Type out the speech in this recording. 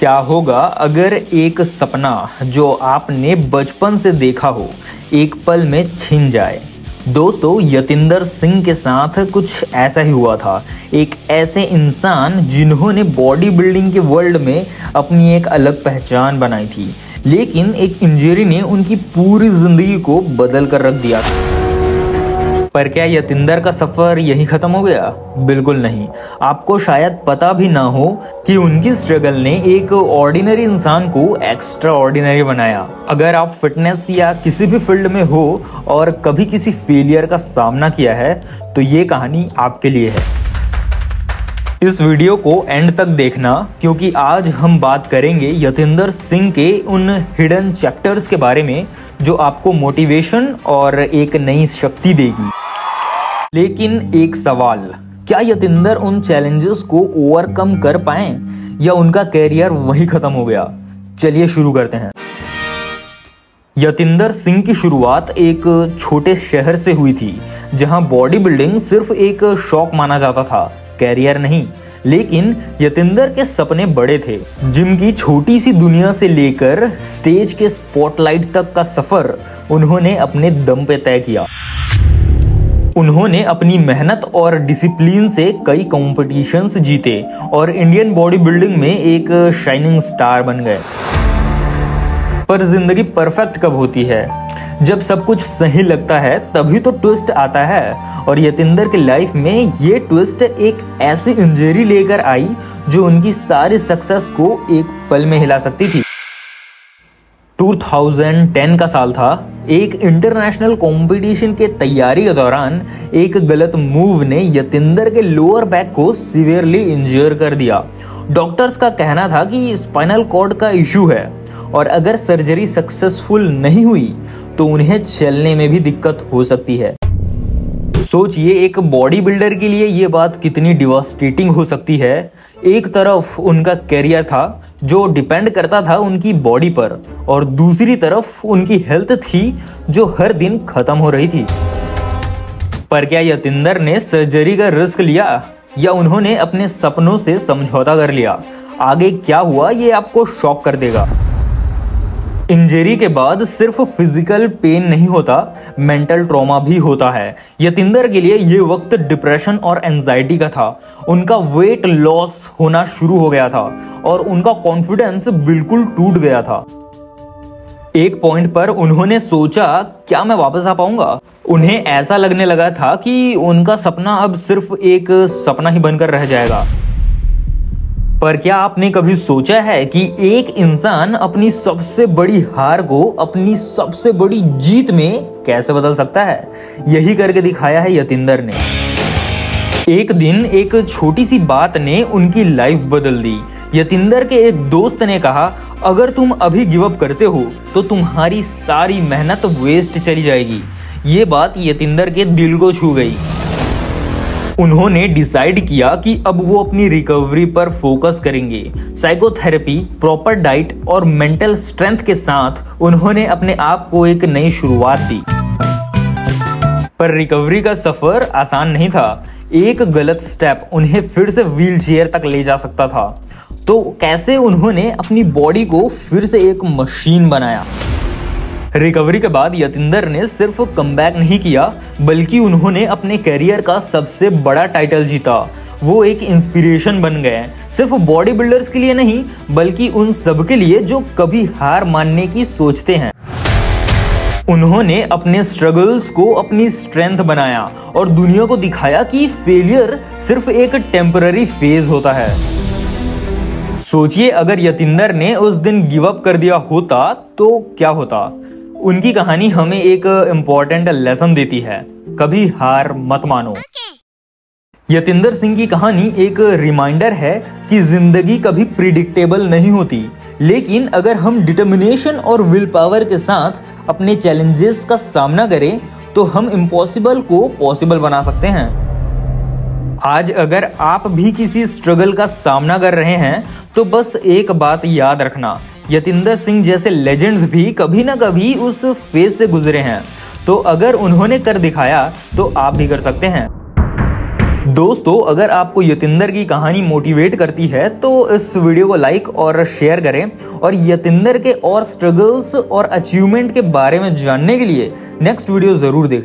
क्या होगा अगर एक सपना जो आपने बचपन से देखा हो एक पल में छिन जाए। दोस्तों, यतिंदर सिंह के साथ कुछ ऐसा ही हुआ था। एक ऐसे इंसान जिन्होंने बॉडी बिल्डिंग के वर्ल्ड में अपनी एक अलग पहचान बनाई थी, लेकिन एक इंजरी ने उनकी पूरी जिंदगी को बदल कर रख दिया था। पर क्या यतिंदर का सफर यही खत्म हो गया? बिल्कुल नहीं। आपको शायद पता भी ना हो कि उनकी स्ट्रगल ने एक ऑर्डिनरी इंसान को एक्स्ट्रा ऑर्डिनरी बनाया। अगर आप फिटनेस या किसी भी फील्ड में हो और कभी किसी फेलियर का सामना किया है तो ये कहानी आपके लिए है। इस वीडियो को एंड तक देखना, क्योंकि आज हम बात करेंगे यतिंदर सिंह के उन हिडन चैप्टर्स के बारे में जो आपको मोटिवेशन और एक नई शक्ति देगी। लेकिन एक सवाल, क्या यतिंदर उन चैलेंजेस को ओवरकम कर पाए या उनका कैरियर वहीं खत्म हो गया? चलिए शुरू करते हैं। यतिंदर सिंह की शुरुआत एक छोटे शहर से हुई थी, जहां बॉडी बिल्डिंग सिर्फ एक शौक माना जाता था, कैरियर नहीं। लेकिन यतिंदर के सपने बड़े थे। जिम की छोटी सी दुनिया से लेकर स्टेज के स्पॉटलाइट तक का सफर उन्होंने अपने दम पे तय किया। उन्होंने अपनी मेहनत और डिसिप्लिन से कई कॉम्पिटिशन्स जीते और इंडियन बॉडी बिल्डिंग में एक शाइनिंग स्टार बन गए। पर जिंदगी परफेक्ट कब होती है? जब सब कुछ सही लगता है तभी तो ट्विस्ट आता है। और यतिंदर की लाइफ में ये ट्विस्ट एक ऐसी इंजरी लेकर आई जो उनकी सारी सक्सेस को एक पल में हिला सकती थी। 2010 का साल था। एक इंटरनेशनल कंपटीशन के तैयारी के दौरान एक गलत मूव ने यतिंदर के लोअर बैक को सीवियरली इंजर कर दिया। डॉक्टर्स का कहना था कि स्पाइनल कॉर्ड का इशू है और अगर सर्जरी सक्सेसफुल नहीं हुई तो उन्हें चलने में भी दिक्कत हो सकती है। सोचिए, एक बॉडी बिल्डर के लिए ये बात कितनी डिवास्टेटिंग हो सकती है। एक तरफ उनका कैरियर था जो डिपेंड करता था उनकी बॉडी पर, और दूसरी तरफ उनकी हेल्थ थी जो हर दिन खत्म हो रही थी। पर क्या यतिंदर ने सर्जरी का रिस्क लिया या उन्होंने अपने सपनों से समझौता कर लिया? आगे क्या हुआ ये आपको शॉक कर देगा। इंजरी के बाद सिर्फ फिजिकल पेन नहीं होता, मेंटल ट्रॉमा भी होता है। यतिंदर के लिए ये वक्त डिप्रेशन और एंजाइटी का था। उनका वेट लॉस होना शुरू हो गया था और उनका कॉन्फिडेंस बिल्कुल टूट गया था। एक पॉइंट पर उन्होंने सोचा, क्या मैं वापस आ पाऊंगा? उन्हें ऐसा लगने लगा था कि उनका सपना अब सिर्फ एक सपना ही बनकर रह जाएगा। पर क्या आपने कभी सोचा है कि एक इंसान अपनी सबसे बड़ी हार को अपनी सबसे बड़ी जीत में कैसे बदल सकता है? यही करके दिखाया है यतिंदर ने। एक दिन एक छोटी सी बात ने उनकी लाइफ बदल दी। यतिंदर के एक दोस्त ने कहा, अगर तुम अभी गिव अप करते हो तो तुम्हारी सारी मेहनत वेस्ट चली जाएगी। ये बात यतिंदर के दिल को छू गई। उन्होंने डिसाइड किया कि अब वो अपनी रिकवरी पर फोकस करेंगे। साइकोथेरेपी, प्रॉपर डाइट और मेंटल स्ट्रेंथ के साथ उन्होंने अपने आप को एक नई शुरुआत दी। पर रिकवरी का सफर आसान नहीं था। एक गलत स्टेप उन्हें फिर से व्हील चेयर तक ले जा सकता था। तो कैसे उन्होंने अपनी बॉडी को फिर से एक मशीन बनाया? रिकवरी के बाद यतिंदर ने सिर्फ कमबैक नहीं किया, बल्कि उन्होंने अपने करियर का सबसे बड़ा टाइटल जीता। वो एक इंस्पिरेशन बन गए, सिर्फ बॉडी बिल्डर्स के लिए नहीं बल्कि उन सब के लिए जो कभी हार मानने की सोचते हैं। उन्होंने अपने स्ट्रगल्स को अपनी स्ट्रेंथ बनाया और दुनिया को दिखाया कि फेलियर सिर्फ एक टेम्पररी फेज होता है। सोचिए, अगर यतिंदर ने उस दिन गिव अप कर दिया होता तो क्या होता? उनकी कहानी हमें एक इम्पॉर्टेंट लेसन देती है, कभी हार मत मानो। यतिंदर सिंह की कहानी एक रिमाइंडर है कि जिंदगी कभी प्रिडिक्टेबल नहीं होती, लेकिन अगर हम डिटर्मिनेशन और विल पावर के साथ अपने चैलेंजेस का सामना करें तो हम इम्पॉसिबल को पॉसिबल बना सकते हैं। आज अगर आप भी किसी स्ट्रगल का सामना कर रहे हैं तो बस एक बात याद रखना, यतिंदर सिंह जैसे लेजेंड्स भी कभी ना कभी उस फेज से गुजरे हैं। तो अगर उन्होंने कर दिखाया तो आप भी कर सकते हैं। दोस्तों, अगर आपको यतिंदर की कहानी मोटिवेट करती है तो इस वीडियो को लाइक और शेयर करें, और यतिंदर के और स्ट्रगल्स और अचीवमेंट के बारे में जानने के लिए नेक्स्ट वीडियो जरूर देखें।